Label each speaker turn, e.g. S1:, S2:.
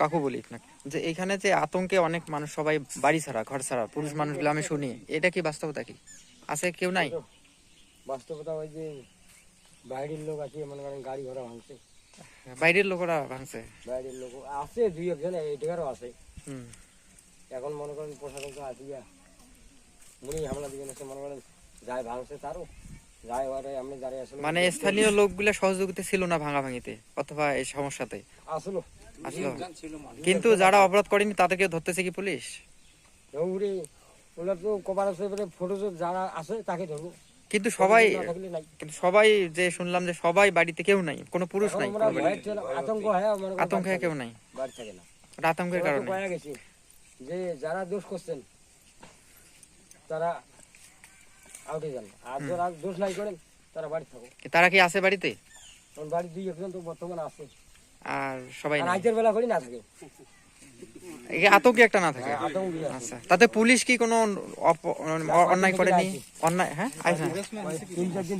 S1: কাকু বলি আপনাকে যে এইখানে যে আতঙ্কে অনেক মানুষ সবাই বাড়ি ছাড়া ঘর ছাড়া পুরুষ মানুষগুলো আমি শুনি, এটা কি বাস্তবতা কি আছে? কেউ নাই?
S2: বাস্তবতা ওই যে বাইরের লোক আছে, মনে করেন গাড়ি ঘোড়া ভাঙছে,
S1: বাইরের লোকেরা ভাঙছে।
S2: বাইরের লোক আছে দুই একজন, এইটারও আছে।
S1: হুম।
S2: এখন মনে করেন প্রশাসন তো আসিয়া উনি হামলা দিবেন, এসে মনে করেন যায় ভাঙছে তারও যায় ওরে আমরা যারা আসলে
S1: মানে স্থানীয় লোকগুলা সহযোগিতা ছিল না ভাঙা ভাঙিতে অথবা এই সমস্যাতে
S2: আসলো
S1: আসলো, কিন্তু যারা অপরাধ করেনি তাদেরকে ধরতেছে কি পুলিশ?
S2: দৌড়ে ওরা তো কবার আছে ফটো যারা আছে তাকে ধরবো,
S1: কিন্তু সবাই
S2: না থাকলে নাই।
S1: কিন্তু সবাই যে শুনলাম যে সবাই বাড়িতে কেউ নাই, কোনো পুরুষ
S2: এখন
S1: নাই,
S2: আমরা
S1: কোনো বাড়িতে।
S2: আতঙ্ক হয়, মনে করেন
S1: আতঙ্কে কেউ নাই,
S2: বাড়ি থাকে না।
S1: ওটা আতঙ্কের
S2: ওরা তো
S1: কারণে।
S2: পাওয়া গেছে যে যারা দোষ করছেন তারা আউটে যান, আর যারা দোষ নাই করেন তারা বাড়ি থাকো।
S1: তারা কি আছে বাড়িতে?
S2: বাড়ি দুই একজন তো বর্তমানে আছে,
S1: আর সবাই
S2: আর
S1: নাই।
S2: রাতের বেলা করে না থাকে,
S1: এই আতঙ্কে একটা না থাকে।
S2: আতঙ্ক আছে।
S1: আচ্ছা, তাতে পুলিশ কি কোনো অন্যায় করেনি? অন্যায়, হ্যাঁ, আচ্ছা।
S2: 3-4 দিন